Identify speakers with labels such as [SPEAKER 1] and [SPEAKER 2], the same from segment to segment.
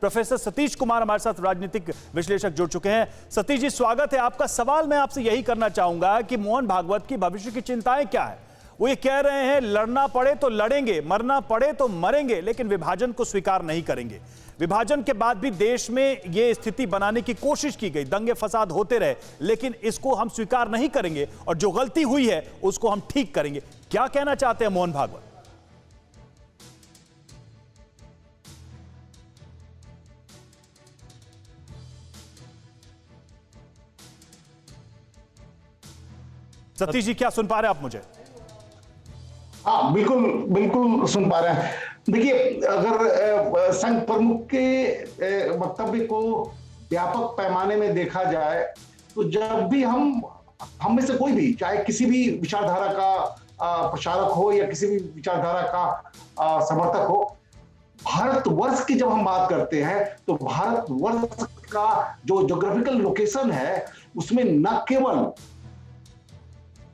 [SPEAKER 1] Professor Satish Kumar हमारे साथ राजनीतिक विश्लेषक जुड़ चुके हैं। सतीश जी, स्वागत है आपका। सवाल मैं आपसे यही करना चाहूंगा कि मोहन भागवत की भविष्य की चिंताएं क्या है। वो ये कह रहे हैं लड़ना पड़े तो लड़ेंगे, मरना पड़े तो मरेंगे, लेकिन विभाजन को स्वीकार नहीं करेंगे। विभाजन के बाद भी देश में ये स्थिति बनाने की कोशिश की गई, दंगे फसाद होते रहे, लेकिन इसको हम स्वीकार नहीं करेंगे और जो गलती हुई है उसको हम ठीक करेंगे। क्या कहना चाहते हैं मोहन भागवत? सतीश जी, क्या सुन पा रहे हैं आप मुझे?
[SPEAKER 2] हाँ, बिल्कुल बिल्कुल सुन पा रहे हैं। देखिए, अगर संघ प्रमुख के वक्तव्य को व्यापक पैमाने में देखा जाए तो जब भी हम में से कोई भी, चाहे किसी भी विचारधारा का प्रचारक हो या किसी भी विचारधारा का समर्थक हो, भारतवर्ष की जब हम बात करते हैं तो भारतवर्ष का जो ज्योग्राफिकल लोकेशन है उसमें न केवल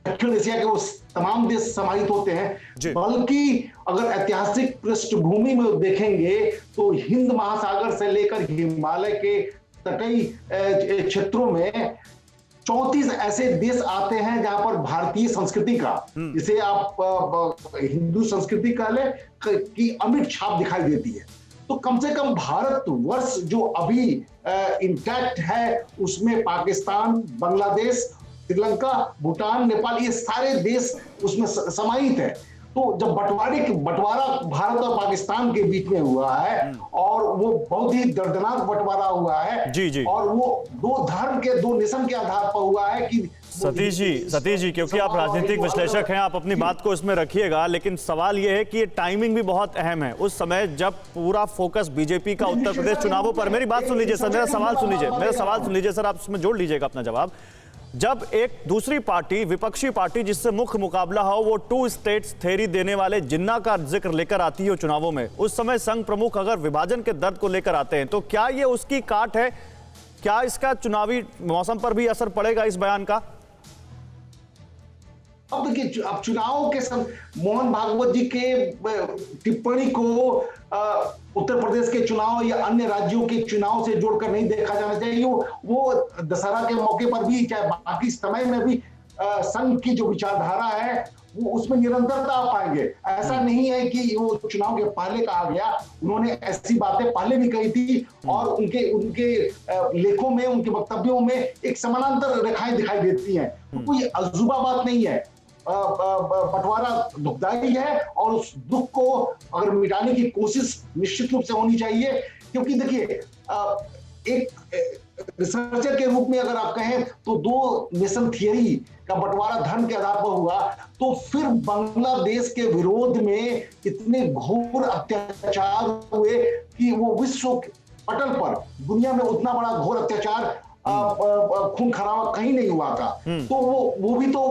[SPEAKER 2] दक्षिण एशिया के वो तमाम देश समाहित होते हैं, बल्कि अगर ऐतिहासिक पृष्ठभूमि में देखेंगे तो हिंद महासागर से लेकर हिमालय के तटीय क्षेत्रों में 34 ऐसे देश आते हैं जहां पर भारतीय संस्कृति का, जिसे आप हिंदू संस्कृति का ले की अमिट छाप दिखाई देती है। तो कम से कम भारतवर्ष जो अभी इंटैक्ट है उसमें पाकिस्तान, बांग्लादेश, श्रीलंका, भूटान, नेपाल, ये सारे देश उसमें समाहित है। तो जब बंटवारा भारत और पाकिस्तान के बीच में हुआ है और वो बहुत ही दर्दनाक बंटवारा हुआ है जी। और वो दो धर्म के, दो नेशन के आधार पर हुआ है कि
[SPEAKER 1] सतीश जी, क्योंकि आप राजनीतिक विश्लेषक हैं, आप अपनी बात को इसमें रखिएगा, लेकिन सवाल यह है कि ये टाइमिंग भी बहुत अहम है। उस समय जब पूरा फोकस बीजेपी का उत्तर प्रदेश चुनावों पर, मेरी बात सुन लीजिए सर, मेरा सवाल सुन लीजिए सर, आप इसमें जोड़ लीजिएगा अपना जवाब। जब एक दूसरी पार्टी, विपक्षी पार्टी जिससे मुख्य मुकाबला हो, वो 2 स्टेट्स थ्योरी देने वाले जिन्ना का जिक्र लेकर आती है चुनावों में, उस समय संघ प्रमुख अगर विभाजन के दर्द को लेकर आते हैं तो क्या ये उसकी काट है? क्या इसका चुनावी मौसम पर भी असर पड़ेगा इस बयान का?
[SPEAKER 2] अब देखिए, अब चुनाव के मोहन भागवत जी के टिप्पणी को उत्तर प्रदेश के चुनाव या अन्य राज्यों के चुनाव से जोड़कर नहीं देखा जाना चाहिए। वो दशहरा के मौके पर भी, चाहे बाकी समय में भी, संघ की जो विचारधारा है वो उसमें निरंतरता आ पाएंगे। ऐसा नहीं है कि वो चुनाव के पहले कहा गया, उन्होंने ऐसी बातें पहले भी कही थी और उनके लेखों में, उनके वक्तव्यों में एक समानांतर रेखाएं दिखाई देती हैं। तो कोई अजूबा बात नहीं है। बंटवारा दुखदाई है और उस दुख को अगर मिटाने की कोशिश निश्चित रूप से होनी चाहिए, क्योंकि देखिए, एक रिसर्चर के रूप में अगर आप कहें तो 2 नेशन थियरी का बंटवारा धर्म के आधार पर हुआ, तो फिर बांग्लादेश के विरोध में इतने घोर अत्याचार हुए कि वो विश्व पटल पर, दुनिया में उतना बड़ा घोर अत्याचार, खून खराबा कहीं नहीं हुआ था। तो वो भी तो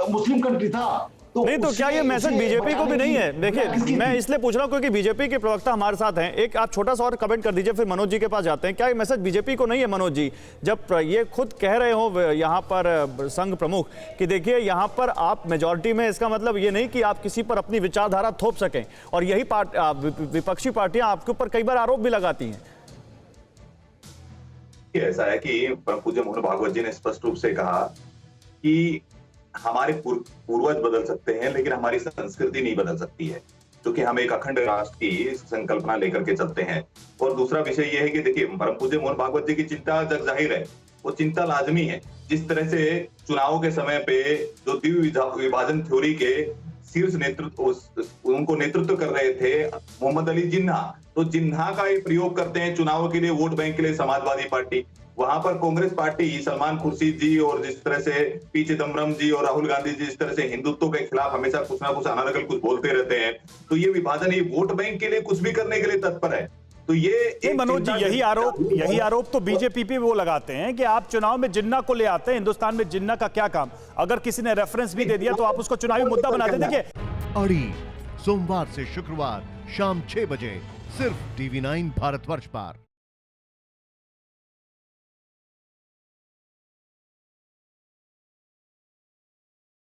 [SPEAKER 2] मुस्लिम कंट्री था। तो
[SPEAKER 1] नहीं, तो क्या ये मैसेज बीजेपी को भी नहीं है? देखिए, मैं इसलिए पूछ रहा हूं क्योंकि बीजेपी के प्रवक्ता हमारे साथ हैं। एक आप छोटा सा और कमेंट कर दीजिए, फिर मनोज जी के पास जाते हैं। क्या ये मैसेज बीजेपी को नहीं है मनोज जी, जब ये खुद कह रहे हो यहाँ पर संघ प्रमुख कि देखिए यहाँ पर आप मेजॉरिटी में, इसका मतलब ये नहीं कि आप किसी पर अपनी विचारधारा थोप सकें, और यही विपक्षी पार्टियां आपके ऊपर कई बार आरोप भी लगाती हैं।
[SPEAKER 3] ऐसा है कि परम पूज्य मोहन भागवत जी ने स्पष्ट रूप से कहा कि हमारे पूर्वज बदल सकते हैं लेकिन हमारी संस्कृति नहीं बदल सकती है, क्योंकि हम एक अखंड राष्ट्र की संकल्पना लेकर के चलते हैं। और दूसरा विषय यह है कि देखिए, परम पूज्य मोहन भागवत जी की चिंता जग जाहिर है, वो चिंता लाजमी है। जिस तरह से चुनाव के समय पे जो द्विविध विभाजन थ्योरी के शीर्ष नेतृत्व, उनको नेतृत्व कर रहे थे मोहम्मद अली जिन्ना, तो जिन्ना का ही प्रयोग करते हैं चुनाव के लिए, वोट बैंक के लिए समाजवादी पार्टी। वहां पर कांग्रेस पार्टी सलमान खुर्शीद जी और जिस तरह से पी चिदम्बरम जी और राहुल गांधी जी जिस तरह से हिंदुत्व के खिलाफ हमेशा कुछ ना कुछ अनर्गल कुछ बोलते रहते हैं, तो ये विभाजन, ये वोट बैंक के लिए कुछ भी करने के लिए तत्पर है। तो ये
[SPEAKER 1] मनोज जी, यही आरोप तो बीजेपी पे वो लगाते हैं कि आप चुनाव में जिन्ना को ले आते हैं। हिंदुस्तान में जिन्ना का क्या काम? अगर किसी ने रेफरेंस भी दे दिया तो आप उसको चुनावी मुद्दा बनाते। देखिए,
[SPEAKER 4] अड़ी सोमवार से शुक्रवार शाम 6 बजे सिर्फ TV9 भारतवर्ष पर।